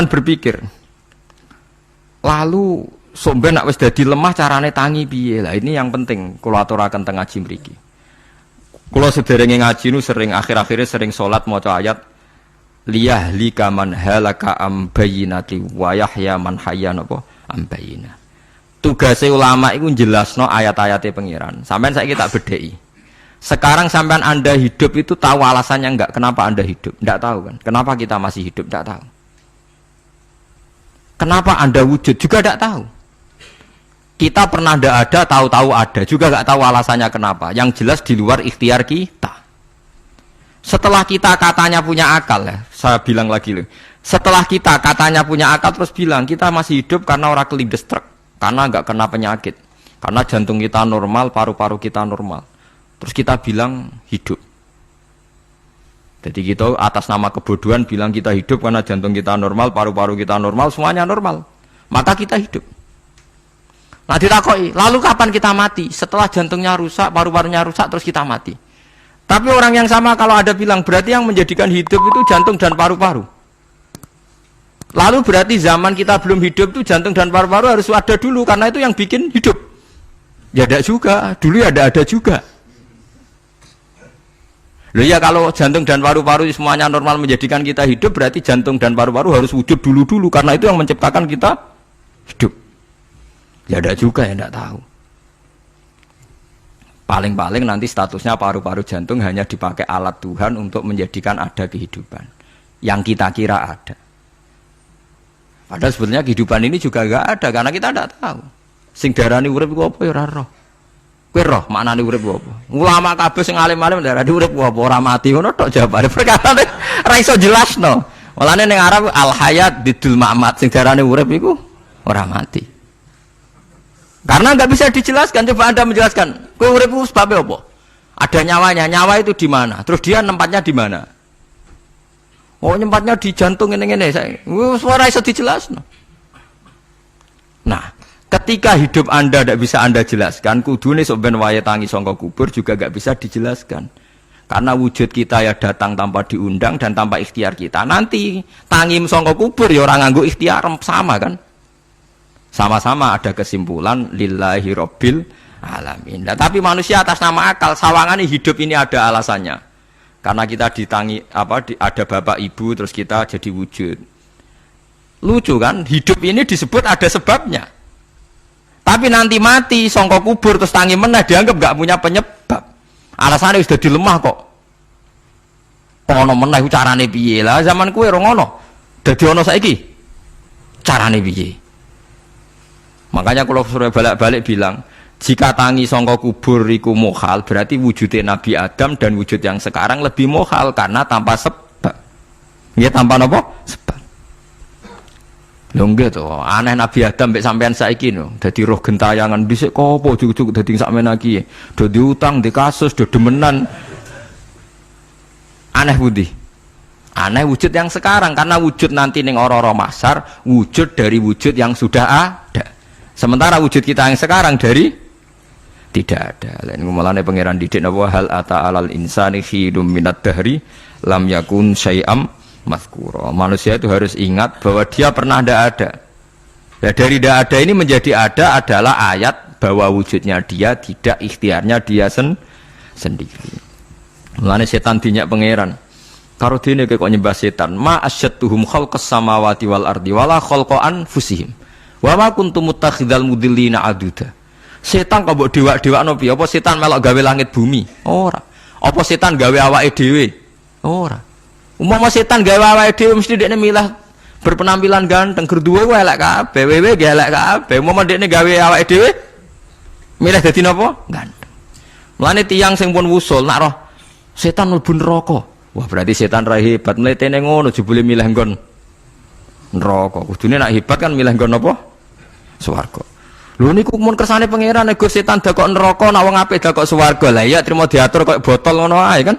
sampean berpikir, lalu somben nak wis dadi lemah carane tangi piye? Lah ini yang penting kula aturaken teng ngaji mriki. Kula sederenge ngaji nu sering akhir-akhire sering salat maca ayat liyahlika man halaka am bayyinati wa yahya man hayya napa am bayyinah. Tugase ulama iku jelasno ayat-ayate pengiran. Sampeyan saiki tak bedheki. Sekarang sampean Anda hidup itu tahu alasannya enggak? Kenapa Anda hidup? Enggak tahu kan? Kenapa kita masih hidup? Enggak tahu. Kenapa Anda wujud? Juga enggak tahu. Kita pernah enggak ada, tahu-tahu ada. Juga enggak tahu alasannya kenapa. Yang jelas di luar ikhtiar kita. Setelah kita katanya punya akal ya, saya bilang lagi loh. Setelah kita katanya punya akal terus bilang kita masih hidup karena orang kelindes truk. Karena enggak kena penyakit. Karena jantung kita normal, paru-paru kita normal. Terus kita bilang hidup. Jadi kita atas nama kebodohan bilang kita hidup karena jantung kita normal, paru-paru kita normal, semuanya normal. Maka kita hidup. Nah ditakoi, lalu kapan kita mati? Setelah jantungnya rusak, paru-parunya rusak, terus kita mati. Tapi orang yang sama kalau ada bilang, berarti yang menjadikan hidup itu jantung dan paru-paru. Lalu berarti zaman kita belum hidup itu jantung dan paru-paru harus ada dulu, karena itu yang bikin hidup. Ya ada juga, dulu ya ada juga. Loh ya kalau jantung dan paru-paru semuanya normal menjadikan kita hidup, berarti jantung dan paru-paru harus wujud dulu-dulu, karena itu yang menciptakan kita hidup. Ya ada juga ya tidak tahu. Paling-paling nanti statusnya paru-paru jantung hanya dipakai alat Tuhan untuk menjadikan ada kehidupan. Yang kita kira ada. Padahal sebetulnya kehidupan ini juga enggak ada, karena kita tidak tahu. Sing darani urip iku apa ya ora roh. Kowe roh maknane urip apa? Ulama kabeh sing alim-alim darani urip apa ora mati ngono tok jawabane. Perkarane ora iso jelasno. Mulane ning Arab al hayat didul mamat, sing darani urip iku ora mati. Karena enggak bisa dijelaskan. Coba Anda menjelaskan. Kowe urip iku sebabnya apa? Ada nyawanya. Nyawa itu di mana? Terus dia nempatnya di mana? Oh, nyempatnya di jantung ngene-ngene. Suara iso dijelasno. Nah, ketika hidup Anda tidak bisa Anda jelaskan, kudune sok ben wayahe tangi saka kubur juga enggak bisa dijelaskan. Karena wujud kita ya datang tanpa diundang dan tanpa ikhtiar kita. Nanti tangi saka kubur ya ora nganggo ikhtiar sama kan? Sama-sama ada kesimpulan lillahi rabbil alamin. Nah, tapi manusia atas nama akal sawangane hidup ini ada alasannya. Karena kita ditangi ada bapak ibu terus kita jadi wujud. Lucu kan? Hidup ini disebut ada sebabnya. Tapi nanti mati songkok kubur terus tangi meneh dianggap gak punya penyebab. Alasannya sudah dilemah kok. Ono meneh carane piye lah zaman kuwe ora ngono. Dadi ono saiki. Carane piye? Makanya kalau suruh balik-balik bilang, jika tangi songkok kubur iku mohal, berarti wujudnya Nabi Adam dan wujud yang sekarang lebih mohal karena tanpa sebab. Ya tanpa apa? Sebab. Lho nggih to, aneh Nabi Adam mbek sampean saiki no. Dadi roh gentayangan dhisik kopo cucuk dadi sakmen iki. Do diutang, di kasus, do demenan. Aneh budi. Aneh wujud yang sekarang karena wujud nanti ning ora-ora mahsyar wujud dari wujud yang sudah ada. Sementara wujud kita yang sekarang dari tidak ada. Lain ngomongane pangeran didik napa hal ata alal insani khidum minad dahri lam yakun syai'am mazkura. Manusia itu harus ingat bahwa dia pernah tidak ada. Nah, dari tidak ada ini menjadi ada adalah ayat bahwa wujudnya dia tidak ikhtiarnya dia sendiri. Mulane setan dinyak pangeran. Karo dene kok nyembah setan, ma asyattuhum khalqas samawati wal ardi wala khalqa anfusihim. Wa ma kuntum muttakhidal mudillina aduda. Setan kok mbok dewak-dewakno piye? Apa setan melok gawe langit bumi? Ora. Apa setan gawe awake dhewe? Ora. Umpama setan gawe awake dhewe mesti dekne milah berpenampilan ganteng, gerduwe wae elek kabeh, wewe ge elek kabeh. Umpama dekne gawe awake dhewe milih dadi napa? Ganteng. Mulane tiyang sing pun wusul nak roh setan mlebu neraka. Wah, berarti setan ra hebat, mletene ngono jebule milih nggon neraka. Kudune nak hebat kan milih nggon apa? Swarga. Lho niku mun kersane pangeran nek setan dakok neraka nak wong apik dakok swarga. Lah iya trimo diatur kok botol ngono ae kan.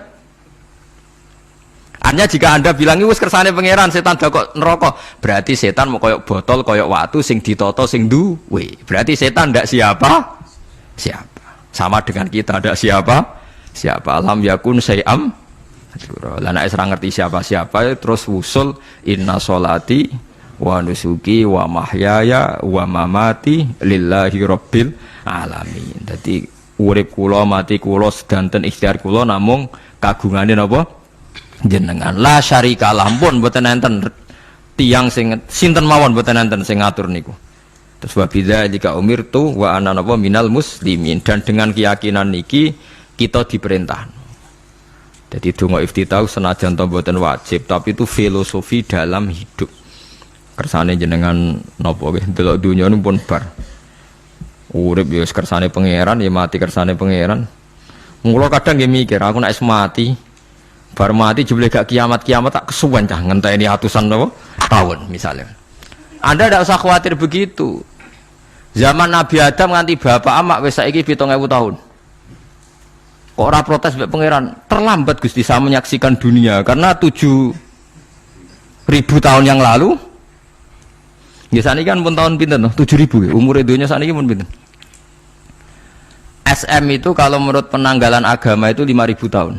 Artinya jika Anda bilang wis kersane pangeran setan dakok neraka, berarti setan mau koyok botol, koyok watu sing ditata sing duwe. Berarti setan ndak siapa? Siapa. Sama dengan kita ndak siapa? Siapa alam yakun syai'am. Lah nek ora ngerti siapa-siapa terus wusul inna sholati wa nusuki wa mahyaya wa mamati lillahi rabbil alamin. Dadi urip kula mati kula sedanten ikhtiar kula namung kagungane napa jenengan. La syarikalah pun mboten enten tiyang sing sinten mawon mboten enten sing ngatur niku. Terus wa bidzalika umirtu wa ana napa minal muslimin, dan dengan keyakinan niki kita diperintah. Jadi donga iftitah senajan to mboten wajib, tapi itu filosofi dalam hidup. Kersane jenengan napa nggih delok dunya pun bar. Urip ya kersane pangeran, ya mati kersane pangeran. Mula kadang nggih mikir, aku nek mati, bar mati jebule gak kiamat-kiamat tak kesuwen cah ngenteni atusan napa tahun misalnya. Anda tidak usah khawatir begitu. Zaman Nabi Adam nganti bapak amak wis saiki 7.000 tahun. Kok ora protes mbek pangeran? Terlambat Gusti saya menyaksikan dunia karena 7.000 tahun yang lalu. Ya saniki kan pun tahun pinten 7.000 umur dunia saniki pun pinten. SM itu kalau menurut penanggalan agama itu 5.000 tahun.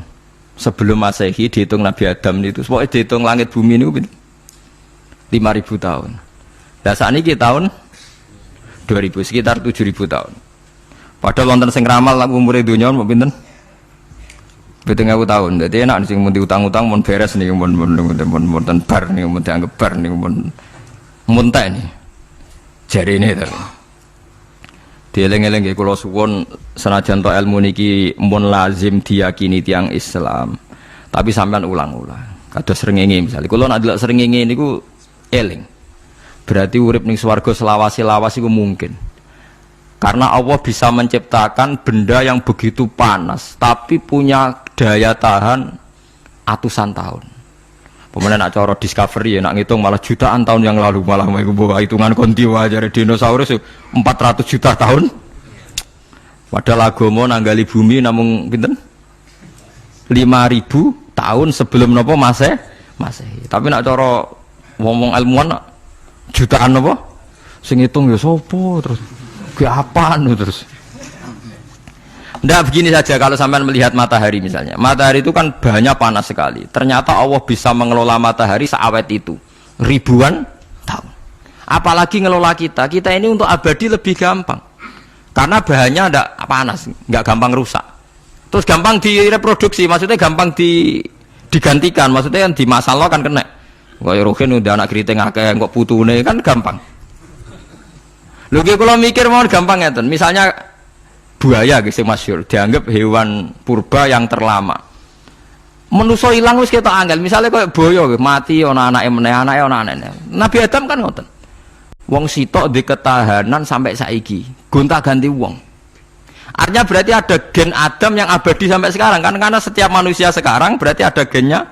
Sebelum Masehi dihitung Nabi Adam itu, pokoknya dihitung langit bumi ini 5.000 tahun. Nah saat ini tahun 2000, sekitar 7.000 tahun. Padahal wonten sing ramal umur dunia mau pinten 7.000 tahun. Jadi enak sing mun diutang-utang mun beres nih mun bar nih mun dianggap bar nih mun muntah nih. Jari ini to. Dieling-eling nggih kula suwun senajan to ilmu niki mun lazim diyakini tiyang Islam. Tapi sampean ulang-ulang. Kados srengenge misalnya kula nek delok srengenge niku eling. Berarti urip ning swarga selawasi-lawas iku mungkin. Karena Allah bisa menciptakan benda yang begitu panas tapi punya daya tahan atusan tahun. Pemenang nak cara discovery ya nak ngitung malah jutaan tahun yang lalu, malah mau bawa hitungan konti wajar dinosaurus 400 juta tahun. Padahal agama nanggali bumi namung pinten 5.000 tahun sebelum nopo Masehi. Tapi nak cara ngomong ilmuwan jutaan apa? Sing ngitung ya sopo terus ke apaan terus. Ndak begini saja kalau sampean melihat matahari misalnya. Matahari itu kan banyak panas sekali. Ternyata Allah bisa mengelola matahari seawet itu ribuan tahun. Apalagi ngelola kita. Kita ini untuk abadi lebih gampang. Karena bahannya ndak panas, nggak gampang rusak. Terus gampang direproduksi, maksudnya gampang digantikan, maksudnya kan di masalah kan kena. Kaya rohin udah anak keriting akeh kok putune kan gampang. Lho ki kula mikir mau gampang ngeten. Misalnya buaya guys yang masyhur dianggap hewan purba yang terlama. Manusa ilang wis ketok angel. Misalnya kaya boyo mati ana anake meneh, anake ana anene. Nabi Adam kan ngoten. Wong sitok di ketahanan sampai saiki, gonta-ganti wong. Artinya berarti ada gen Adam yang abadi sampai sekarang kan, karena setiap manusia sekarang berarti ada gennya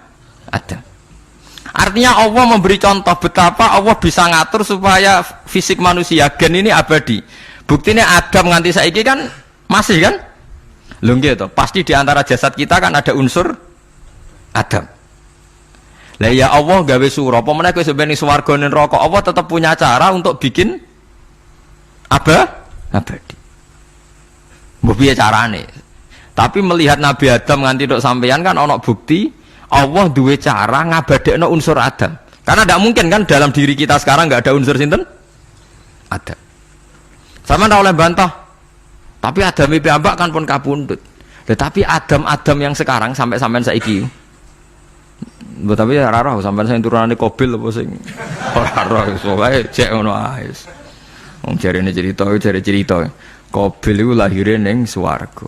Adam. Artinya Allah memberi contoh betapa Allah bisa ngatur supaya fisik manusia gen ini abadi. Buktinya Adam nganti saiki kan masih kan? Lho nggih to, pasti di antara jasad kita kan ada unsur Adam. Lah ya Allah gawe sura, apa meneh kowe sampeyan swarga ning neraka, Allah tetap punya cara untuk bikin abadi. Mbok piye carane? Tapi melihat Nabi Adam nganti tok sampeyan kan ana bukti Allah duwe cara ngabadekno unsur Adam. Karena tidak mungkin kan dalam diri kita sekarang nggak ada unsur sinten? Adam. Sama ndak oleh bantah. Tapi Adam piyambak kan pun kapundhut. Tetapi Adam yang sekarang sampai sampean saiki. Mbok tapi ora roh sampean sing turunane Qabil apa sing ora roh wae cek ngono ae. Wong jarene cerita. Qabil iku lahire ning swarga.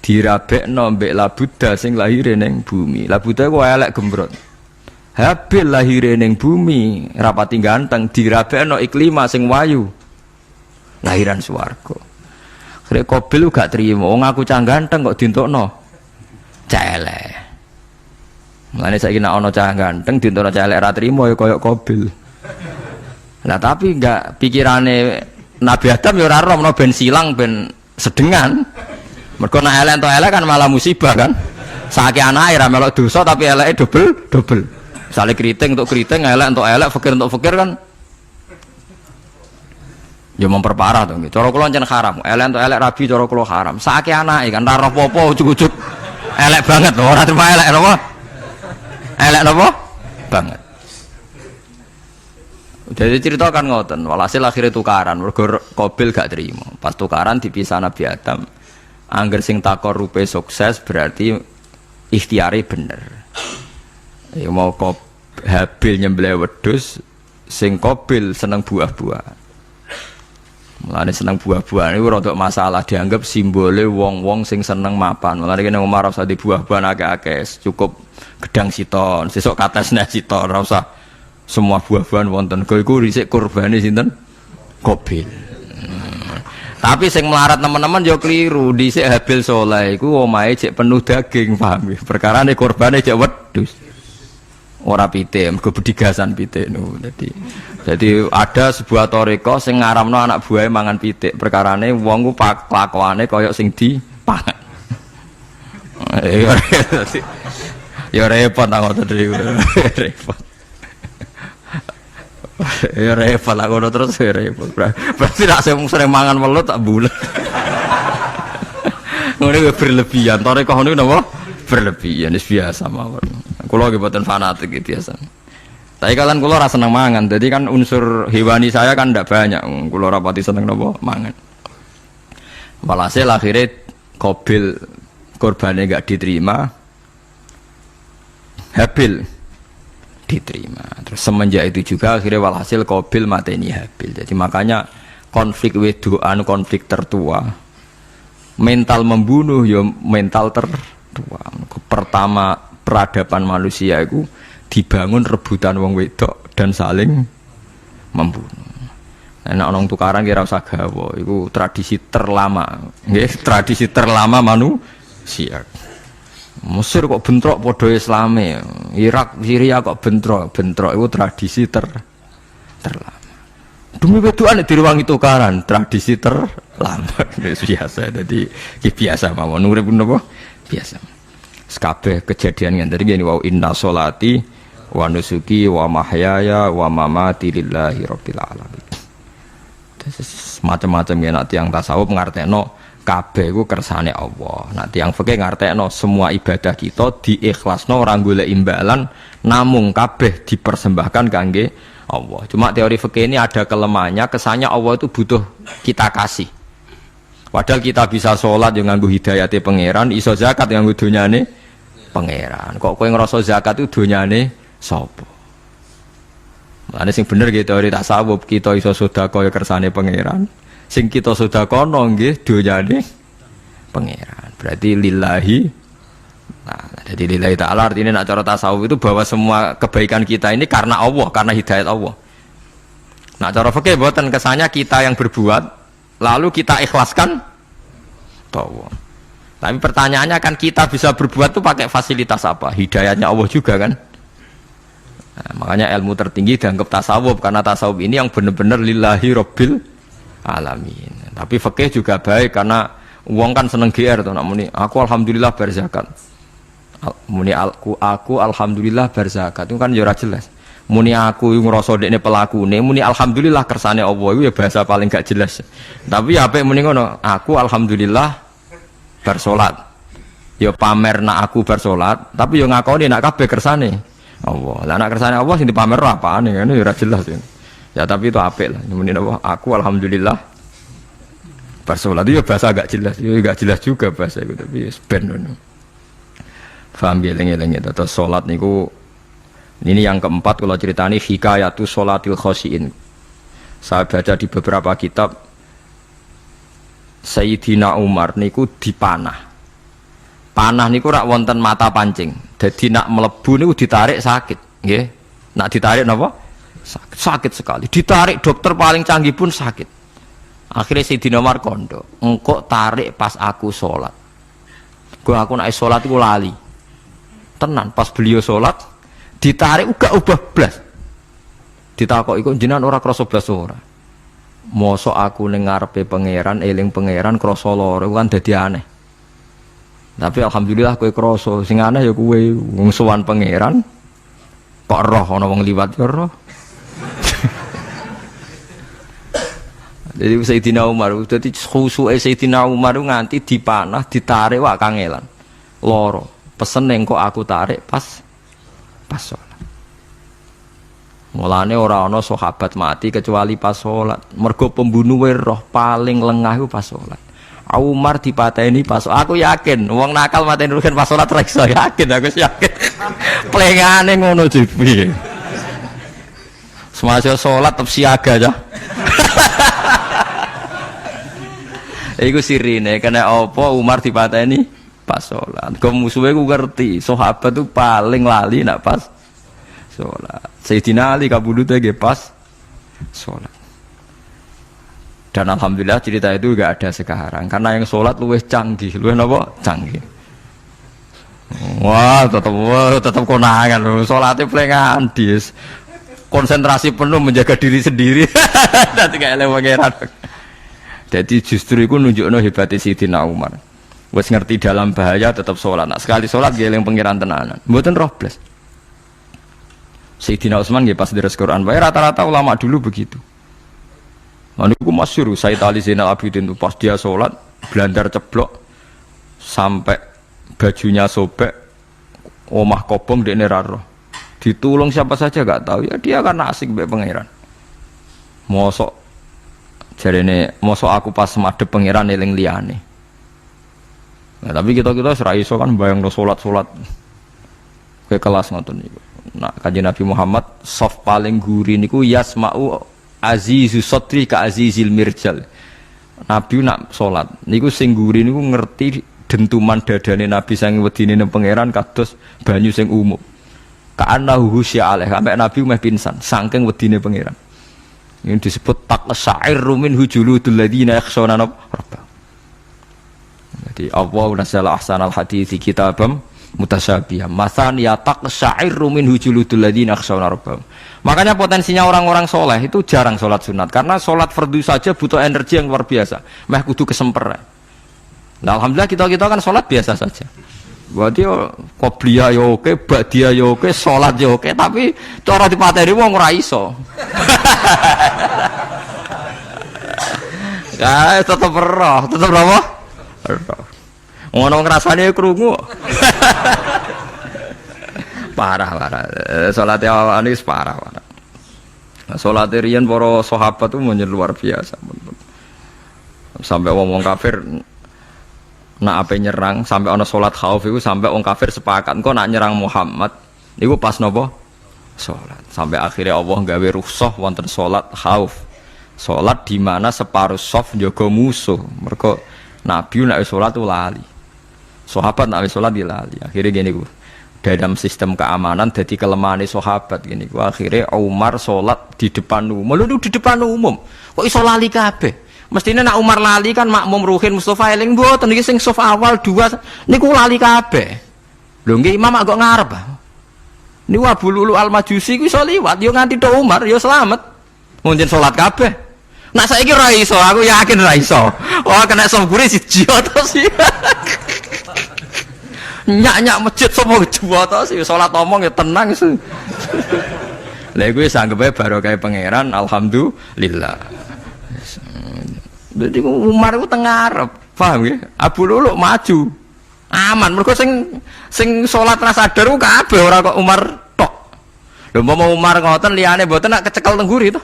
Dirabekno mbek Labuda sing lahire ning bumi. Labuda ku elek gembrot. Habil lahire ning bumi, rapati ganteng, dirabekno Iklima sing wayu. Lahiran swarga. Rek Qabil gak trimo, wong aku cah ganteng kok dientukno cah elek. Mulane saiki nek ana cah ganteng dientukno cah elek ra trimo ya kaya Qabil. Lah tapi enggak pikirane Nabi Adam ya ora roh ben silang ben sedengan. Mergo nek elek entuk elek kan malah musibah kan. Saiki anake ra melok dosa tapi eleke dobel. Misale keriting untuk keriting, elek untuk elek, fakir untuk fakir kan ya memperparah to nggih. Cara kula pancen haram. Elek untuk elek rabi cara kula haram. Saiki anake kan ora roh apa-apa ujug-ujug elek banget lho, ora terima elek napa? Elek napa? Banget. Jadi cerita kan ngoten, walhasil akhirnya tukaran, mergo Qabil gak terima. Pas tukaran dipisah Nabi Adam. Angger sing takor rupe sukses berarti ikhtiari bener. Ya mau Habil nyembelih wedhus, sing Qabil seneng buah-buahan. Mulane seneng buah-buahan iku rada masalah, dianggap simbole wong-wong sing seneng mapan. Mulane kene Umar ora usah di buah-buahan akeh-akeh, cukup gedang siton, sesuk katesne siton, ora usah semua buah-buahan wonten. Kok iku dhisik kurbane sinten? Qabil. Tapi sing melarat teman-teman yo keliru, dhisik Habil saleh iku omahe cek penuh daging, paham ya? Perkarane kurbane cek wedhus. Ora pitik, mergo bedigasan pitik niku. Jadi ada sebuah toriko sing ngaramno anak buahe mangan pitik. Perkarane wong ku kelakuane kaya sing dipangan. Ya repot tak ngoten iki. Repot. Ya repot lah ngono terus repot. Berarti nek sering mangan welut tak bulet. Ngono berlebihan. Toriko niku napa? Berlebihan wis biasa mawon. Kula nggih mboten fanatik biasa. Tapi kalian kula ora seneng mangan. Jadi kan unsur hewani saya kan ndak banyak. Kula rapati seneng napa mangan. Walhasil akhirnya Qabil korbannya enggak diterima. Habil diterima. Terus semenjak itu juga akhirnya walhasil Qabil mateni Habil. Jadi makanya konflik wedoan, konflik tertua. Mental membunuh ya mental tertua. Pertama peradaban manusia itu dibangun rebutan wong wedok dan saling membunuh. Nek ana tukaran kira usah gawa, iku tradisi terlama, nggih, tradisi terlama manusia. Mesir kok bentrok padha Islame, Irak, Syria kok bentrok iku tradisi terlama. Demi wedokan direwangi tukaran, tradisi terlama. Biasa, jadi biasa mawon urip napa? Biasa. Sekabeh kejadian ngene iki wa inna sholati wa nusuki wa mahyaya wa mamati lillahi rabbil alamin. Macam-macam ya nek tiyang tasawuf ngartekno kabeh iku kersane Allah. Nek tiyang fikih ngartekno semua ibadah kita diikhlasno ora golek imbalan namung kabeh dipersembahkan kangge Allah. Cuma teori fikih ini ada kelemahannya, kesannya Allah itu butuh kita kasih. Padahal kita bisa sholat yang nganggo hidayate pangeran, iso zakat yang nganggo donyane pangeran. Kok kowe ngrasa zakat itu donyane sapa? Mulane sing bener nggih teori tasawuf, kita iso sedekah kaya kersane pangeran. Sing kita sedekahno nggih donyane pangeran. Berarti lillahi. Nah, jadi lillahi ta'ala artinya nak cara tasawuf itu bahwa semua kebaikan kita ini karena Allah, karena hidayat Allah. Nah, cara fikih mboten kesannya kita yang berbuat lalu kita ikhlaskan Allah. Tapi pertanyaannya kan kita bisa berbuat itu pakai fasilitas apa? Hidayatnya Allah juga kan? Nah, makanya ilmu tertinggi dianggap tasawuf karena tasawuf ini yang benar-benar lillahi rabbil alamin. Tapi fikih juga baik karena uang kan seneng GR tuh, namuni aku alhamdulillah berzakat. Muni aku alhamdulillah berzakat itu kan ya ora jelas. Muni aku ngrasa dekne pelakune, muni alhamdulillah kersane Allah iku ya bahasa paling gak jelas. Tapi ya apik muni ngono, aku alhamdulillah bersolat. Ya pamer nak aku bersolat, tapi ya ngakoni nak kabeh kersane Allah. Lah nak kersane Allah sing dipamer apane ngene ya ora jelas ya. Ya tapi itu apik lah. Muni apa? Aku alhamdulillah bersolat itu ya bahasa agak jelas. Ya gak jelas juga bahasa itu tapi ben ngono. Paham ya lengi-lengi terus salat niku. Ini yang keempat kalau ceritani hikayatu sholatil khosyiin. Saya baca di beberapa kitab Sayyidina Umar niku dipanah. Panah niku rak wonten mata pancing. Jadi nak melebu niku ditarik sakit, nggih. Nak ditarik napa? Sakit sekali. Ditarik dokter paling canggih pun sakit. Akhirnya Sayyidina Umar kondo, engkau tarik pas aku sholat. Aku nak sholat iku lali. Tenan pas beliau sholat ditarik uga ubah blas. Ditakok iku jenengan ora krasa blas ora. Mosok aku ning ngarepe pangeran, eling pangeran krasa lara kan dadi aneh. Tapi alhamdulillah kowe krasa, sing aneh ya kowe wong sowan pangeran kok roh ana wong liwat ya roh. Jadi Sayyidina Umar, dadi khusuke Sayyidina Umar nganti dipanah, ditarik wak kangelan. Lara. Pesen ning kok aku tarik pas sholat. Mulane ora ana sahabat mati kecuali pas salat. Mergo pembunuhe roh paling lengah iku pas salat. Umar dipateni pas aku yakin wong nakal mateni rugen pas salat ra iso yakin aku yakin. Plengane ngono jipi. Semasa salat tetep siaga ya. Iku sirine kena apa Umar dipateni pas salat. Kok musuhe ku ngerti, sahabat tuh paling lali nak pas salat. Sayyidina Ali kabudute nggih pas salat. Dan alhamdulillah cerita itu enggak ada sekarang karena yang sholat luwih canggih, luwih napa? Canggih. Wah, tetap konangan lho. Salate plengan dis. Konsentrasi penuh menjaga diri sendiri. Dadi gak eleh pangeran. Jadi justru itu nunjukno hebatnya Sayyidina Umar. Wis ngerti dalam bahaya tetap sholat. Nah, sekali sholat dia eling pangeran tenanan. Mboten roh blas. Sayyidina Utsman nggih pas deres Quran wae rata-rata ulama dulu begitu. Maniku masyhur Sayyid Ali Zainal Abidin itu pas dia sholat blandar ceblok sampai bajunya sobek, omah kobong dekne ra roh. Ditulung siapa saja gak tahu ya dia karena asik mbek pangeran. Mosok jarene mosok aku pas madhep pangeran eling liyane. Nah, tapi kita ora iso kan bayangno salat-salat ke kelas ngoten niku. Nah, Kanjeng Nabi Muhammad soft paling guri niku yasma'u azizu sotri ka azizil mirjal. Nabi nak salat niku sing guri niku ngerti dentuman dadane Nabi sang wedine nang pangeran kados banyu sing umum. Ka'annahu husya alaih sampai Nabi meh pingsan saking wedine pangeran. Ini disebut taqsa'irru min hujuludul ladina yakhshawna rabbah. Jadi Allah nazzala ahsanal hadithi kitabam mutasyabihah. Masan ya taqsa'irru min hujuludul ladina yakhshawna rabbah. Makanya potensinya orang-orang soleh itu jarang sholat sunat karena sholat fardu saja butuh energi yang luar biasa. Meh kudu kesemper. Nah, alhamdulillah kita kan sholat biasa saja. Berarti qobliyah ya oke, ba'diyah ya oke, sholat ya oke, tapi cara dipateni wong ora iso. Ya tetep roh, tetep apa? Roh. Ngono ngrasane krungu. Parah. Salat awake wis parah. Salat riyen para sahabat itu luar biasa. Sampai wong kafir nak ape nyerang sampai ana salat khauf iku sampai wong kafir sepakat engko nak nyerang Muhammad niku pas napa salat. Sampai akhirnya Allah gawe rukhsah wonten salat khauf. Salat di mana separuh saf njaga musuh. Mergo Nabi nek salat tu lali. Sahabat nek salat di lali. Akhirnya gini ku. Dalam sistem keamanan jadi kelemahan sahabat gini. Akhirnya Umar sholat di depan umum. Lalu di depan umum. Kok iso lali kabeh? Mestinya nak Umar lali kan makmum Ruhin Mustafa eling mboten iki sing saf awal dua niku lali kabeh. Lho nggih imam agak ngarep. Niku Abu Lulu Al-Majusi ku iso liwat yo nganti tok Umar yo selamat. Mungkin sholat kabeh. Nak saiki ra iso, aku yakin ra iso. Wah kena sambure siji to sih. Nyak masjid sapa dua to sih salat omong ya tenang sih. Lha iku wis anggepe barokah pangeran alhamdulillah. Jadi Umar itu tengah Arab, paham ya? Abu Lulu maju, aman. Mereka sing sholat rasa sadar kabeh ora kok Umar tok. Lho mau Umar ngoten liyane mboten nak kecekel tengguri to.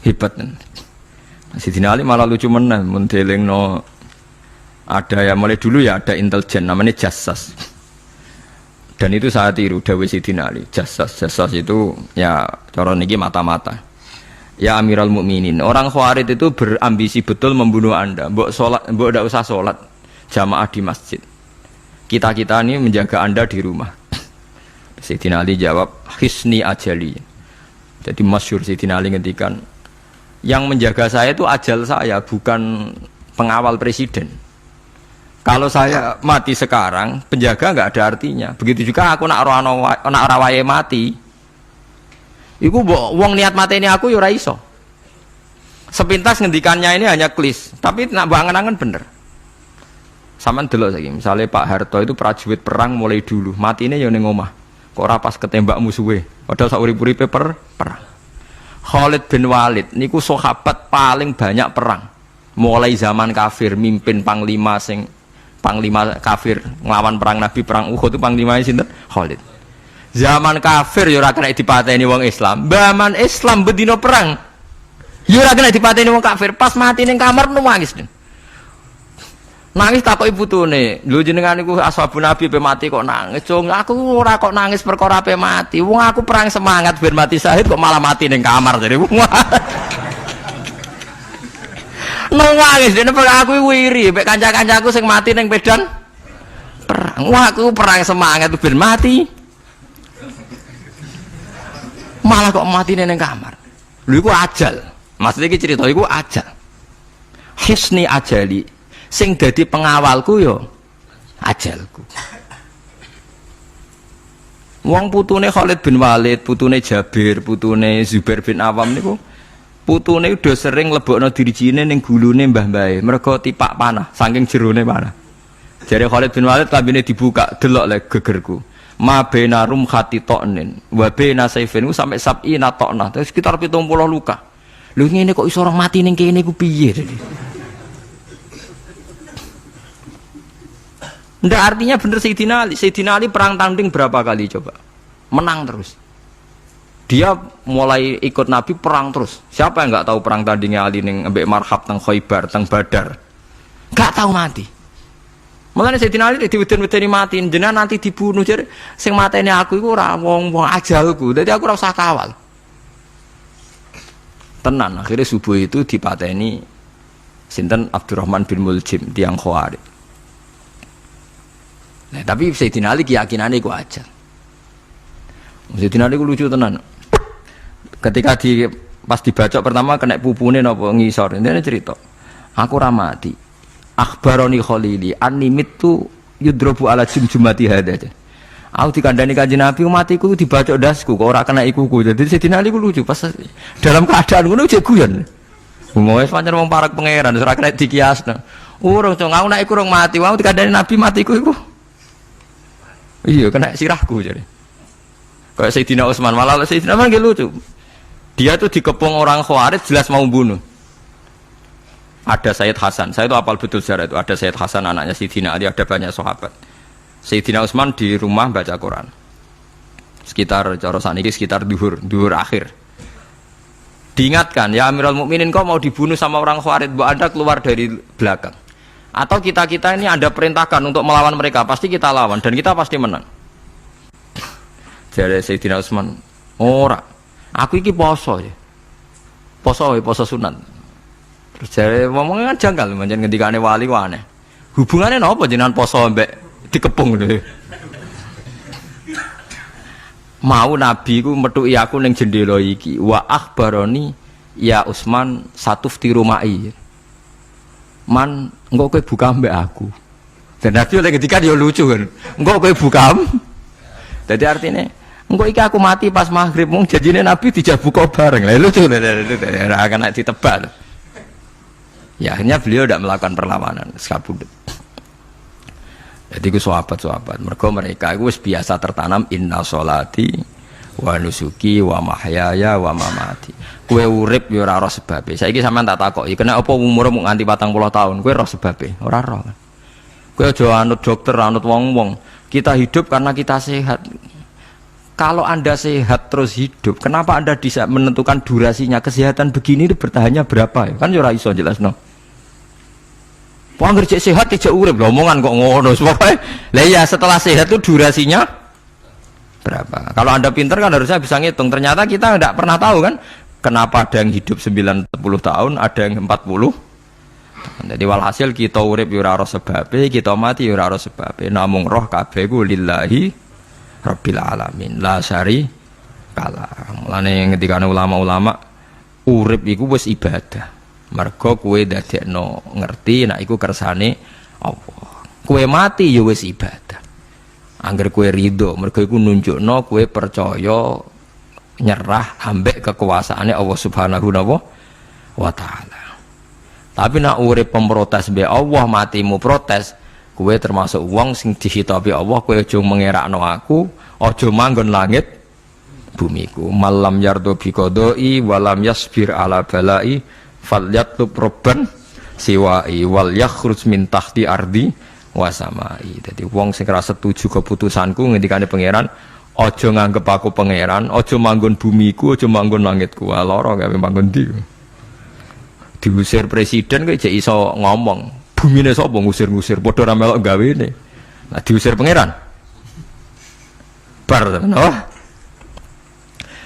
Hebat. Sidina Ali malah lucu menan mun delingno ada ya mulai dulu ya ada intelijen namanya Jassas. Dan itu saya tiru dawuh Sidina Ali. Jassas itu ya cara niki mata-mata. Ya Amirul Mukminin, orang Khawarij itu berambisi betul membunuh Anda. Mbok ndak usah sholat jamaah di masjid. Kita ini menjaga Anda di rumah. Sayyidina Ali jawab, "Hisni ajali." Jadi masyhur Sayyidina Ali ngendikan, yang menjaga saya itu ajal saya, bukan pengawal presiden. Kalau saya mati sekarang, penjaga enggak ada artinya. Begitu juga aku nak rawaye mati. Iku wong niat mateni aku ya ora iso. Sepintas ngendikannya ini hanya klis, tapi nak bangen-angen bener. Sampeyan delok saiki, misale Pak Harto itu prajurit perang mulai dulu, matine ya ning omah. Kok ora pas ketembak musuhe, padahal sak urip-uripe perang. Khalid bin Walid niku sahabat paling banyak perang. Mulai zaman kafir mimpin panglima kafir nglawan perang Nabi perang Uhud itu panglimane sinten? Khalid. Zaman kafir ya ora kena dipateni wong Islam. Zaman Islam bedino perang. Ya ora kena dipateni wong kafir. Pas mati ning kamar nangis. Nangis takoki putune, lho jenengan iku ashabun nabi pe mati kok nangis. Cung, aku ora kok nangis perkara pe mati. Wong aku perang semangat ben mati syahid kok malah mati ning kamar jadi wong. Nangis dene aku iri, mek kanca-kancaku sing mati ning medan perang. Wah, aku perang semangat ben mati. Malah kok mati ning kamar. Lho iku ajal. Maksudnya iki cerita iku ajal. Hisni ajali. Sing dadi pengawalku yo ajalku. Wong putune Khalid bin Walid, putune Jabir, putune Zubair bin Awam niku putune udah sering lebokno dirijine ning gulune mbah-mbahe mergo tipak panah saking jerone panah. Jare Khalid bin Walid kambine dibuka, delok le gegerku. Ma baina rum khatitonin wa baina saifin sampai sab'ina tokna, sekitar 70 luka. Lho ngene kok iso orang mati ning kene ku piye? Ndak artinya bener Sayyidina Ali. Sayyidina Ali perang tanding berapa kali coba? Menang terus. Dia mulai ikut Nabi perang terus. Siapa yang nggak tahu perang tandingnya Ali ning ambek Marhab teng Khaibar, teng Badar? Nggak tahu mati. Mulane Sayyidina Ali diweden-wedeni mati, jenengan nanti dibunuh jare sing mateni aku iku ora wong-wong ajalku. Dadi aku ora usah kawal. Tenan akhirnya subuh itu dipateni sinten Abdurrahman bin Muljim tiang Khawarij. Nah, tapi Sayyidina Ali keyakinannya itu aja. Sayyidina Ali itu lucu tenan. Ketika pas dibacok pertama kena pupune napa ngisor. Ini cerita. Aku ramati. Akhbaroni Khalili annimitu yudrobu ala jumjumati hada. Aku dikandani Kanjeng Nabi matiku dibacok dasku kok ora kena ikuku. Jadi Sayyidina Ali itu lucu pas dalam keadaan ngono jek guyon. Wis pancen wong parak pangeran ora kena dikiasno. Urung cung aku nek iku urung mati, aku dikandani Nabi matiku iku. Iya, kena sirahku jadi. Kayak Sayyidina Utsman, malah Sayyidina Utsman lucu. Dia tuh dikepung orang Khawarij jelas mau bunuh. Ada Sayyid Hasan, saya itu apal betul sejarah itu. Ada Sayyid Hasan anaknya Sayyidina Ali, ada banyak sahabat. Sayyidina Utsman di rumah baca Quran. Sekitar cara saniki sekitar duhur akhir. Diingatkan, ya Amirul Mukminin kau mau dibunuh sama orang Khawarij, mbok Anda keluar dari belakang. Atau kita ini ada perintahkan untuk melawan mereka, pasti kita lawan dan kita pasti menang. Jadi Sayyidina Utsman, ora, aku iki poso ya, poso sunat. Terus jadi ngomongnya kan janggal, macam ngendikane wali wane. Hubungannya apa jenengan poso mbek dikepung deh. Mau Nabi ku metuki aku ning jendela iki, wa akhbaroni ya Utsman satufti rumai. Man, engkau kowe buka mbak aku. Dan Nabi oleh ketika dia lucu kan, engkau kowe buka. Jadi artinya, engkau iki aku mati pas maghrib, mung jadinya Nabi tidak buka bareng. Lalu lucu, akan ditebak. Ya akhirnya beliau tidak melakukan perlawanan, sekabudut. Jadi itu sahabat-sahabat. Mereka itu biasa tertanam inna sholati wa nusuki wa mahyaya wa mamati. Kue urip yo ora roh sebabe. Saiki sampean tak takoki, kena apa umurmu nganti 40 tahun? Kue roh sebabe? Ora roh. Kue aja anut dokter, anut wong-wong. Kita hidup karena kita sehat. Kalau Anda sehat terus hidup, kenapa Anda bisa menentukan durasinya? Kesehatan begini itu bertahannya berapa? Kan yo ora iso jelasno. Wong kerja sehat tidak urip, omongan kok ngono. Pokoke lah ya setelah sehat itu durasinya berapa? Kalau Anda pintar kan harusnya bisa ngitung. Ternyata kita tidak pernah tahu kan. Kenapa ada yang hidup 90 tahun, ada yang 40. Jadi walhasil kita urip yo ora sebabe, kita mati yo ora sebabe. Namung roh kabeh ku lillahi rabbil alamin. La syari kala. Mulane ketika ulama-ulama urip iku wis ibadah. Mergo kowe dadekno ngerti nek iku kersane Allah. Kowe mati yo wis ibadah. Angger kowe ridho, mergo iku nunjukno kowe percaya nyerah ambek kekuasaannya Allah Subhanahu wa ta'ala. Tapi nak urip pemprotes be Allah, matimu protes, kowe termasuk wong sing dihitabi Allah, kowe aja mengerakno aku, aja manggon langit bumiku. Malam yardo bi qadai walam yasbir ala balai falyatlub robban siwai wal yakhruj min tahti ardi wa samai. Dadi wong sing ora setuju keputusanku ngendikane pangeran, Aja nganggep aku pangeran, aja manggon bumiku, aja manggon langitku. Lara gawe manggon ndi. Diusir presiden kok jek iso ngomong. Bumine sapa ngusir-ngusir padha ra melok gawene. Nah diusir pangeran. Bar tenan. Oh.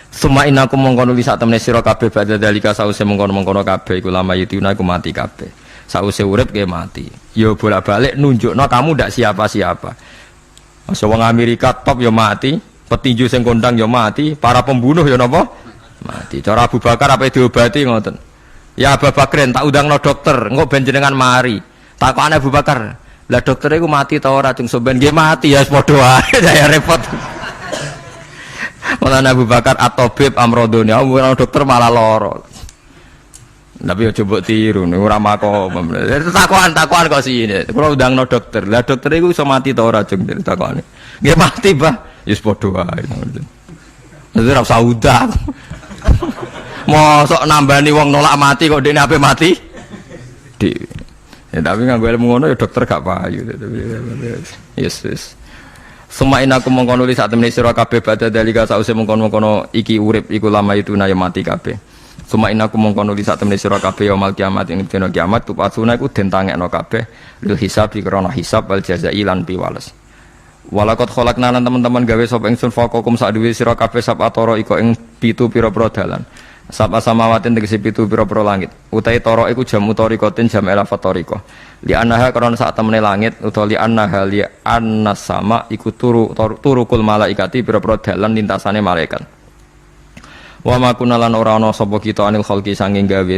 Suma inaku mongkono li sak temene sira kabeh badhe dalika sause mongkono-mongkono kabeh iku lama yutuna iku mati kabeh. Sause urip ke mati. Ya bolak-balik nunjukno kamu ndak siapa-siapa. Masa wong Amerika top ya mati, petinju sing kondang ya mati, para pembunuh ya napa? Mati. Cara Abu Bakar apa diobati ngoten. Ya Abu Bakrin tak undangno dokter, engko ben jenengan mari. Takokane Abu Bakar, lah dokter iku mati ta ora? Cung sampean nggih mati ya padha wae, saya repot. Malah Abu Bakar at-tabib amrodone, ora dokter malah loro. Tapi aja mbok tiru, ora makom. Takokan kok sine. Kula undangno dokter. Lah dokter iku iso mati ta ora jeng takokane. Nggih mati, Pak. Wis padha wae. Dadi ora usah undang. Mosok nambani wong nolak mati kok dene ape mati? Ya tapi nganggo ilmu ngono ya dokter gak payu. Yes. Semain aku mengkono li sak temene sira kabeh badhe dalika sause mengkono-mengkono iki urip iku lama itu na ya mati kabeh. Semain aku mengkono li sak temene sira kabeh yaumul kiamat ing dina kiamat tupasuna iku den tangekno kabeh lil hisab krana hisab wal jazai lan piwales. Walakot kholakna lan teman-teman gawe sapa ingsun faqakum sak duwe sira kabeh sab atara iku ing 7 pira-pira dalan. Sab asamawatin tegese 7 pira-pira langit. Utahe tara iku jam utarikatin jam elafat tarika. Li annaha karena sak temene langit utawa li annaha li annas sama iku turukul malaikati pira-pira dalan lintasane malaikat. Wa ma kunalan ora ana sapa kita anil khalqi sanging gawe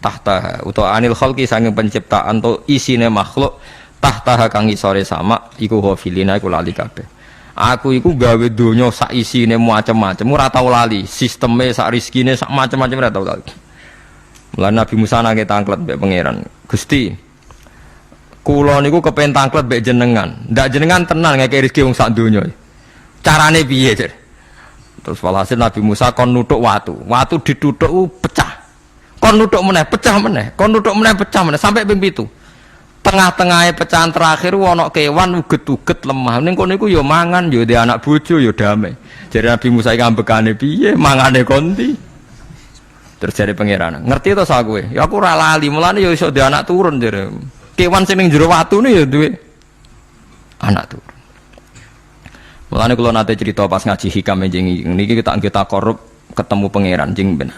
tahta utawa anil khalqi sanging penciptaan to isine makhluk tahta kang isore sama iku hafilina iku lali kabeh. Aku iku gawe donya sak isine macam-macam ora tau lali, sisteme sak rezekine sak macam-macam ora tau lali. Mulane Nabi Musa nangke tangklet mbek pangeran. Gusti, kula niku kepen tangklet mbek jenengan. Ndak jenengan tenan ngeke rezeki wong sak donya. Carane piye, Cer? Terus walhasil Nabi Musa kon nuthuk watu. Watu dituthuk pecah. Kon nuthuk meneh, pecah meneh. Kon nuthuk meneh, pecah meneh sampai ping 7. Tengah-tengahnya pecahan terakhir ana kewan uget-uget lemah. Ning kono iku ya mangan, ya dhe anak bojo ya damai. Jare Nabi Musa iki ambekane piye? Mangane konti. Terus jare pangeran, ngerti to sak kowe? Ya aku ora lali, mulane ya iso dhe anak turun jare. Kewan sing ning jero watune ya duwe anak turun. Mulane kula nate cerita pas ngaji hikam jeneng niki kita korup ketemu pangeran jeng ben.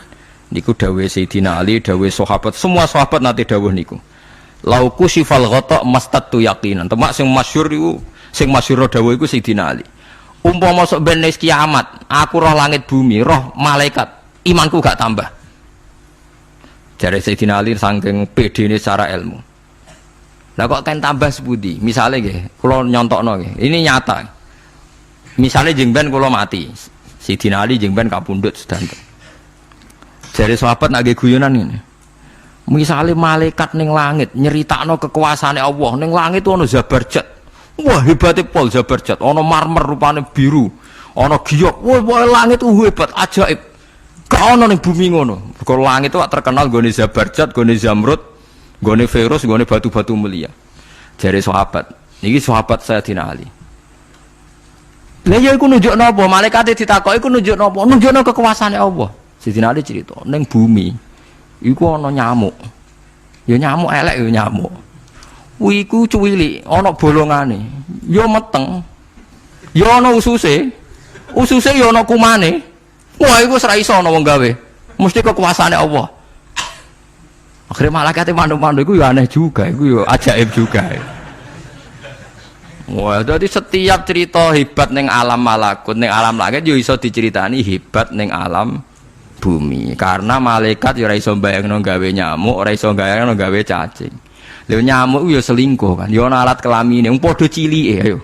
Niku dawuhe Sayyidina Ali, dawuhe sahabat, semua sahabat nate dawuh niku. Lauku sifal ghata mastatu yaqinan. Temak sing masyhur iku, sing masyhur dawuh iku Sayyidina Ali. Umpama sok ben kiamat, aku roh langit bumi, roh malaikat, imanku gak tambah. Jare Sayyidina Ali saking pedene secara ilmu. Lah kok kan tambah sepundi? Misale nggih, kula nyontokno nggih. Ini nyata. Misale jeng ben kula mati. Sayyidina Ali jeng ben kapundhut sedanten. Jare sahabat nak nggih guyonan ngene. Misalnya malaikat ning langit nyeritakno kekuasaane Allah ning langit itu ana Zabarjat. Wah hebate pol Zabarjat, ana marmer rupane biru, ana giok. Wah langit itu hebat, ajaib. Gak ana ning bumi ngono. Kalau langit itu terkenal gone Zabarjat, gone Zamrud, gone Firus, gone batu-batu mulia. Jare sahabat, niki sahabat Sayyidina Ali. Lah ya iku nunjukno apa? Malaikate ditakoki iku nunjukno apa? Nunjukno kekuasaane Allah. Sayyidina Ali cerita ning bumi iku ana nyamuk. Ya nyamuk elek ya nyamuk. Iku cuwili, ana bolongane. Ya meteng. Ya ana ususe. Ususe ya ana kumane. Wah iku ora iso ana wong gawe. Mesti kekuasaane Allah. Akhirnya malaikat mandu-mandu iku ya aneh juga, iku ya ajaib juga. Wah, jadi setiap cerita hebat ning alam malakut, ning alam langit yo iso diceritani hebat ning alam bumi, karena malaikat ya ora iso bayangno gawe nyamuk, ora iso bayangno gawe cacing. Lha nyamuk ya selingkuh kan, ya ana alat kelamine, wong padha cilike ayo.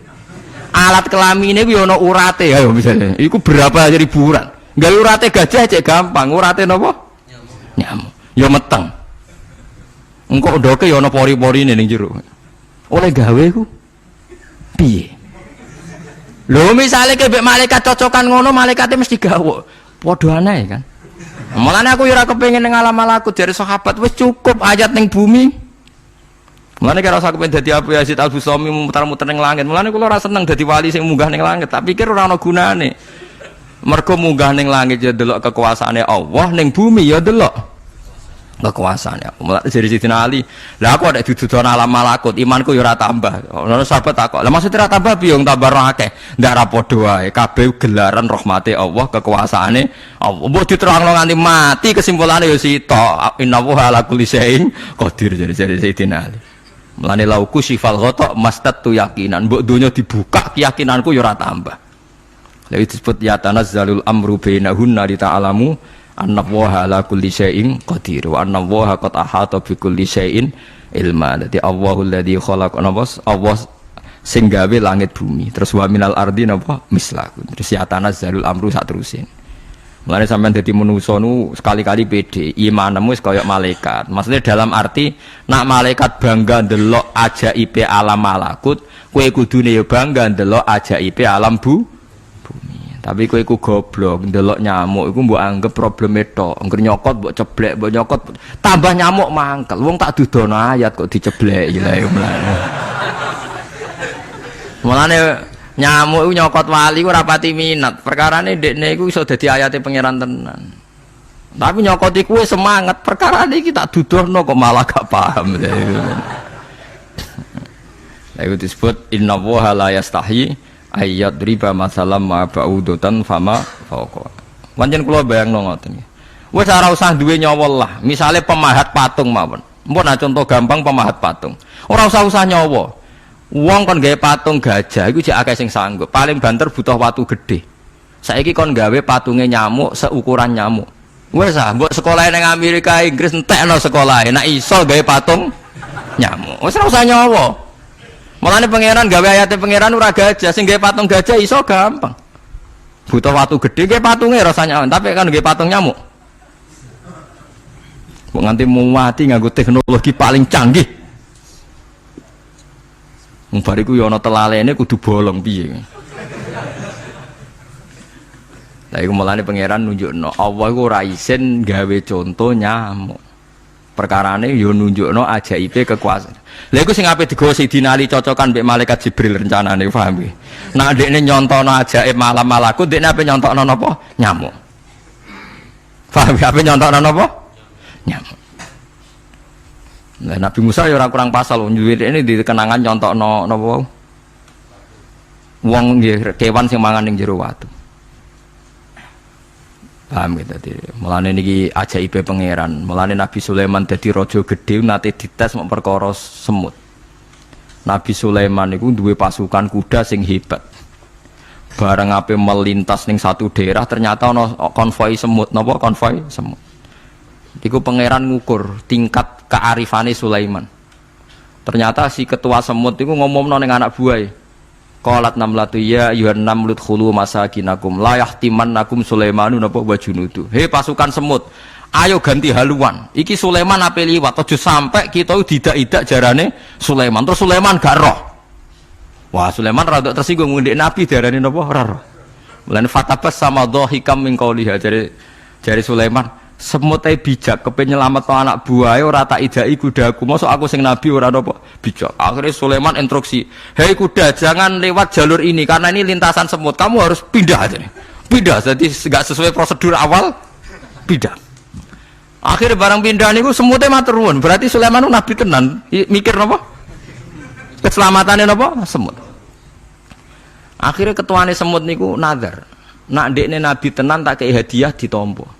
Alat kelamine ku ya ana urate ayo misalnya. Iku berapa ribuan. Gawe urate gajah cek gampang, urate napa? Nyamuk. Ya meteng. Engko ndoke ya ana pori-porine ning jero. Oleh gawe ku piye? Lho misale kebek malaikat cocokan ngono, malaikate mesti gawe. Padha aneh kan. Mulane aku ora kepengin ning alam malakut dari sahabat, wis cukup ayat ning bumi. Mulane kira usah kepen dadi Abu Yazid Al-Bustami muter-muter ning langit. Mulane kula ora seneng dadi wali sing munggah ning langit, tak pikir ora ana gunane. Mergo munggah ning langit ya delok kekuasaane Allah, ning bumi ya delok kekuasaane Allah. Mulane jadi Sidina Ali, lah aku ada dituduh alam malakut, imanku ya ora tambah. Ono sahabat takok, lah maksud ora tambah piye wong tambah akeh? Ndak ra padha wae, kabeh gelaran rahmate Allah, kekuasaane Allah. Mbok diterangno nganti mati kesimpulane ya sita. Innallaha ala kulli syai'in qadir jadi Sidina Ali. Mulane lauku sifal ghata mastatu yakinan, mbok donya dibuka keyakinanku ya ora tambah. Lha disebut ya tanazzalul amru bainahunna li ta'lamu annallaha ala kulli syai'in qadir wa annallaha qad ahata bi kulli syai'in ilma. Dadi Allahul ladzi khalaqa Allah sing gawe langit bumi. Terus wa minal ardi napa mislahu. Terus ya tanazzalul amru sak terusin. Mulane sampean dadi manusa nu sekali-kali pede, imanmu wis kaya malaikat. Maksudnya dalam arti nak malaikat bangga ndelok ajaibe alam malakut, kowe kudune ya bangga ndelok ajaibe alam bumi. Tapi kowe iku goblok, ndelok nyamuk iku mbok anggap probleme tok. Engger nyokot mbok ceblek, mbok nyokot tambah nyamuk mangkel. Wong tak dudono ayat kok dicebleki lha ya mulane. Mulane nyamuk iku nyokot wali ku ora pati minat. Perkarane ndekne iku iso dadi ayate pangeran tenan. Tapi nyokot iku wis semangat. Perkarane iki tak dudono kok malah gak paham. Lah iku disebut innallaha la yastahi ayat riba masalam ma ba'udatan fama fauqa. Pancen kula bayangno ngoten. Wis ora usah duwe nyawa lah. Misale pemahat patung mawon. Mpun contoh gampang pemahat patung. Ora usah nyawa. Wong kon gawe patung gajah iku jek akeh sing sanggup. Paling banter butuh watu gede. Saiki kon gawe patunge nyamuk seukuran nyamuk. Wis ah, mbok sekolah ning Amerika Inggris entekno sekolah. Nek iso gawe patung nyamuk. Wis ora usah nyawa. Mulane pangeran gawe ayate pangeran ora gajah, sing gawe patung gajah iso gampang. Butuh watu gede gawe patunge rasanya, tapi kan gawe patung nyamuk. Kok nganti muwati nganggo teknologi paling canggih. Bariku ya ana telalene kudu bolong piye. Lah iku mulane pangeran nunjukno Allah iku ora isin gawe conto nyamuk. Perkarane ya nunjukno ajaibe kekuasaan. Lha iku sing ape digawa Sidina Ali cocokan mbek malaikat Jibril rencanane paham iki. Nek ndekne nyontono ajaib malam malakut, ndekne ape nyontokno napa? Nyamuk. Paham ape nyontokno napa? Nyamuk. Nah, Nabi Musa ya ora kurang pasal ini di kenangan nyontokno napa wau. Wong nggih kewan sing mangan ning jero watu. Paham gitu tadi. Mulane niki ajaibe pangeran. Mulane Nabi Sulaiman dadi raja gedhe nate dites mok perkara semut. Nabi Sulaiman niku duwe pasukan kuda sing hebat. Bareng ape melintas ning satu daerah ternyata ana konvoi semut, napa konvoi semut. Iku pangeran ngukur tingkat kearifane Sulaiman. Ternyata si ketua semut iku ngomongno ning anak buahe. Qalat namlatu ya ayyuhan namlut khulu masakinakum la yahtimannakum Sulaimanu napa wa junudu. Hei pasukan semut, ayo ganti haluan. Iki Sulaiman ape liwat aja sampai kita didak-idak jarane Sulaiman. Terus Sulaiman gak roh. Wah, Sulaiman rada tersinggung ndek nabi diarani napa ora roh. Mulane fatabas sama dhahikam min qauliha jare Sulaiman. Semut bijak kepen nyelametno anak buahe ora tak idai kudaku. Mosok aku sing nabi ora napa bijak. Akhirnya Sulaiman instruksi, "Hei kuda, jangan lewat jalur ini karena ini lintasan semut. Kamu harus pindah aja nih." Pindah, jadi enggak sesuai prosedur awal. Pindah. Akhirnya barang pindah niku semutnya matur nuwun. Berarti Sulaiman nabi tenan. Mikir napa? Keselamataane napa? Semut. Akhirnya ketuane semut niku nazar. Nak ndekne nabi tenan tak kei hadiah ditampa.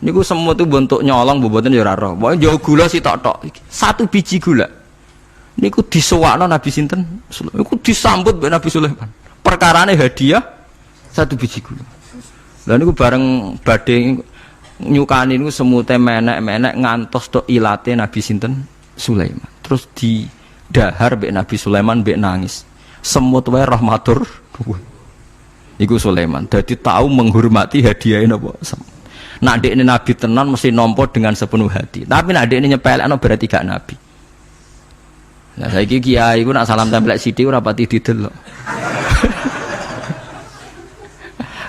Niku semut itu bentuk nyolong boboten ya ora roh. Pokoke njawa gula sitok-tok iki. Satu biji gula. Niku disewakno Nabi sinten? Niku disambut mbek Nabi Sulaiman. Perkarane hadiah satu biji gula. Lah niku bareng badhe nyukani niku semute menek-menek ngantos tok ilate Nabi sinten? Sulaiman. Terus didahar mbek Nabi Sulaiman mbek nangis. Semut wae rahmatur. Niku Sulaiman. Dadi tahu menghormati hadiah napa? Nak dekne nabi tenan mesti nampa dengan sepenuh hati. Tapi nak dekne nyepelekno berarti gak nabi. Nah saiki kiai ku nak salam tempel sithik ora pati didelok.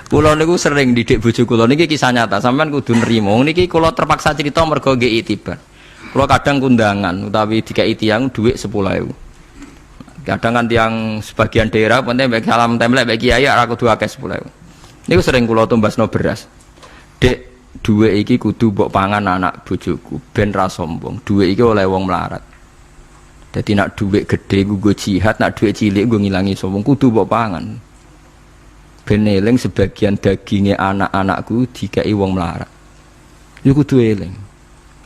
Kula niku sering didik bojo kula niki kisah nyata, sampean kudu nrimo. Niki kula terpaksa cerita mergo nggih itibar. Kalau kadang kundangan utawi dikai tiyang dhuwit 10.000. Kadang kan tiang sebagian daerah penting baik salam template baik kiai ora kudu akeh 10.000. Niku sering kula tumbasno beras. Dek, dhuwit iki kudu mbok pangan anak bojoku ben ra sombong. Dhuwit iki oleh wong melarat. Dadi nak dhuwit gedhe nggo jihad, nak dhuwit cilik nggo ngilangi sombong kudu mbok pangan. Ben eling sebagian daginge anak-anakku dikai wong melarat. Iku kudu eling.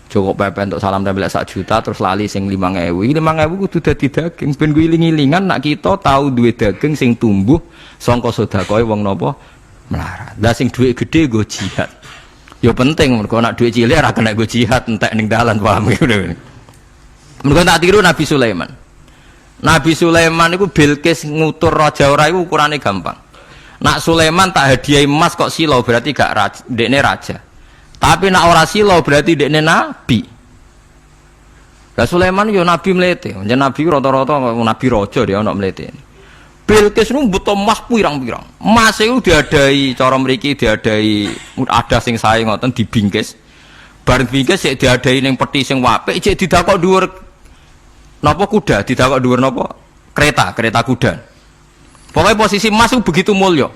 Cukup pepe untuk salam tempel 1 juta terus lali sing 5.000. 5.000 kudu dadi daging ben iling-ilingan nak kita tahu duwe daging sing tumbuh sangka sedekahe wong napa melarat. Lah sing dhuwit gedhe nggo jihad. Ya penting mergo nak dhuwit cilik ora kena nggo jihad entek ning dalan paham ngene. Mergo tak tiru Nabi Sulaiman. Nabi Sulaiman iku Bilqis ngutur raja ora iku ukurane gampang. Nak Sulaiman tak hadiah emas kok silau berarti gak raja, dekne raja. Tapi nak ora silau berarti dekne nabi. Lah Sulaiman yo nabi mlete. Yen nabi rata-rata nabi raja dia ono mlete. Bilqis nu butuh emas pirang-pirang. Emas iku diadai cara mriki diadai ada sing sae ngoten dibingkis. Bareng bingkis sik diadai ning peti sing apik sik didakok dhuwur napa kuda, didakok dhuwur napa kereta kuda. Pokoknya posisi emas itu begitu mulia.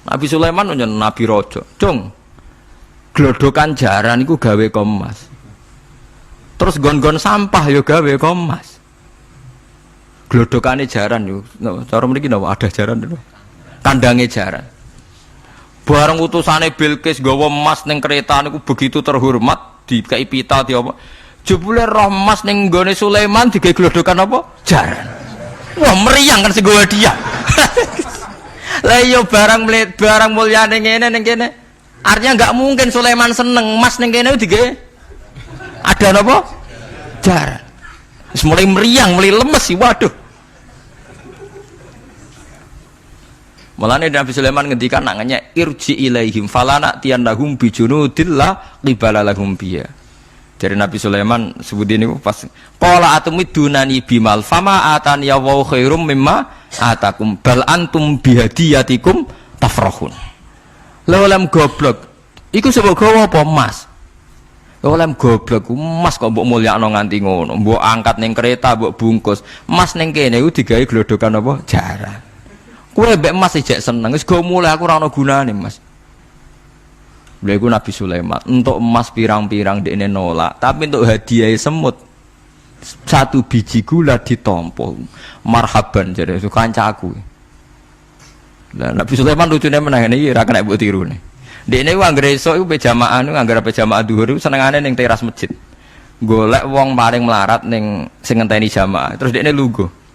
Nabi Sulaiman nyen nabi raja. Cung. Glodokan jaran iku gawe emas. Terus gon-gon sampah yo gawe emas. Glodokane jaran yo. Cara mriki napa ada jaran lho. Kandange jaran. Bareng utusane Bilqis gawa emas ning kereta niku begitu terhormat dikai pita di apa. Jebule roh emas ning nggone Sulaiman digawe glodokan apa? Jaran. Wah meriang kan sing gawe dia. Lah yo barang mulyane ngene ning kene. Artinya enggak mungkin Sulaiman seneng emas ning kene digawe ada napa? Jaran. Wis mulai meriang, mulai lemes sih waduh. Mulane Nabi Sulaiman ngendikan nak ngenyek irji ilaihim falana tiyannahum bijunudillah qibala lahum biya. Dari Nabi Sulaiman sebut ini pas qala atumidunani bimal fama atani ya wa khairum mimma atakum bal antum bihadiyatikum tafrahun. Lha goblok iku sebab gawa apa emas? Lha goblok emas kok mbok mulyakno nganti ngono, mbok angkat ning kereta mbok bungkus. Emas ning kene iku digawe glodokan apa? Jaran. Kowe mbek emas ijek seneng wis go mulai aku ora ana gunane Mas. Lha iku Nabi Sulaiman untuk emas pirang-pirang dekne nolak, tapi untuk hadiah semut 1 biji gula ditampa. Marhaban jare kancaku. Lah Nabi Sulaiman lucune meneh iki ora kena mbok tirune. Dekne ku anggere esuk iku pejamaah niku anggere pejamaah zuhur iku senengane ning teras masjid. Golek wong paling melarat ning sing ngenteni jamaah. Terus dekne lungguh.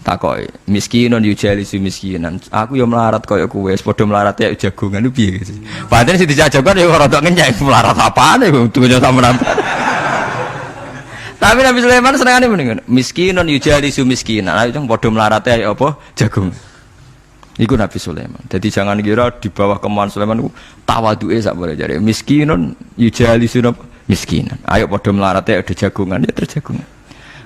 Takoki miskinun yujalisu miskinan. Aku ya melarat kaya kowe, padha melarat ya jagongan ku piye sih. Padahal sing dijajakan ya rada ngenyek melarat apane kudu sampean. Tapi Nabi Sulaiman senengane mendingan miskinun yujalisu miskinan. Ayo padha melarat ya apa jagung. Iku Nabi Sulaiman. Jadi jangan kira di bawah kemauan Sulaiman ku tawaduke sak boleh jare miskinun yujalisu miskinan. Ayo padha melarat ya ada jagongan ya terjagungan.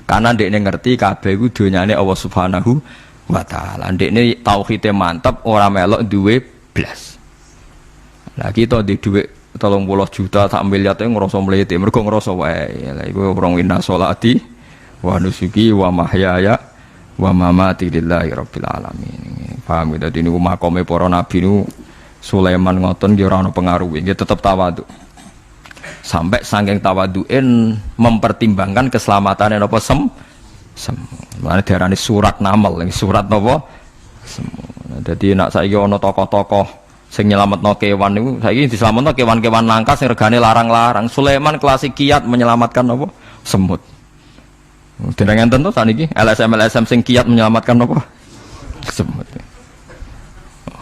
Karena ndekne ngerti kabeh iku donyane Allah Subhanahu wa taala. Ndekne tauhide mantep ora melok duwe blas. Lah kita di dhuwit 30 juta sak miliar e ngrasa mlete mergo ngrasa wae. Lah iku wong wina sholati wa nusuki wa mahyaya wa mamati lillahi rabbil alamin. Paham dadi niku makome para nabi niku Sulaiman ngoten nggih ora ana pengaruhe, nggih tetep tawadhu. Sampai saking tawaduin mempertimbangkan keselamatannya napa mana diarani surat namal, surat napa jadi nak saiki ana tokoh-tokoh sing nyelametno kewan niku saiki diselametno kewan-kewan langka sing regane larang-larang. Sulaiman klasik kiat menyelamatkan napa semut. Dereng enten to saniki LSM sing kiat menyelamatkan napa semut.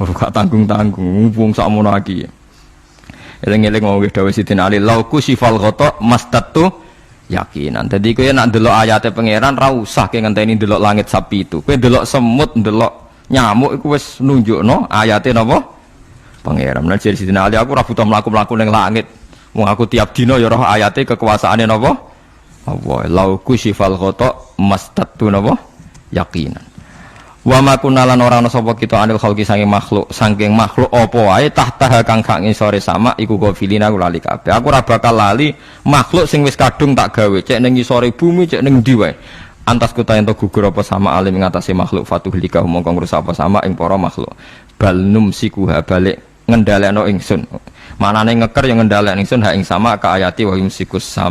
Ora tanggung-tanggung wong sakmono iki. Eling-eling ngomong dawuh Sidin Ali lauku sifal ghata mastatu yakinan. Dadi kowe nek ndelok ayate pangeran ra usah ke ngenteni ndelok langit sapi itu. Kowe ndelok semut, ndelok nyamuk iku wis nunjukno ayate napa pangeran. Nek jare Sidin Ali aku ora butuh mlaku-mlaku ning langit. Wong aku tiap dina ya roh ayate kekuasaane napa? Allah. Lauku sifal ghata mastatu napa yakinan. Wa ma kunalan ora ana sapa kita anil khalqi saking makhluk apa wae tahta kang gak ngisore sama iku gofilina lali kabeh. Aku ora bakal lali makhluk sing wis kadung tak gawe cek ning ngisore bumi cek ning ndi wae. Antas kuta ento gugur apa sama alim ngatasi makhluk fatuhlika mongko ngrusak apa sama ing para makhluk. Bal numsikuha balik ngendhalekno ingsun. Manane ngeker yang ngendhalekno ingsun ha ing sama ka ayati wa yumsikus sama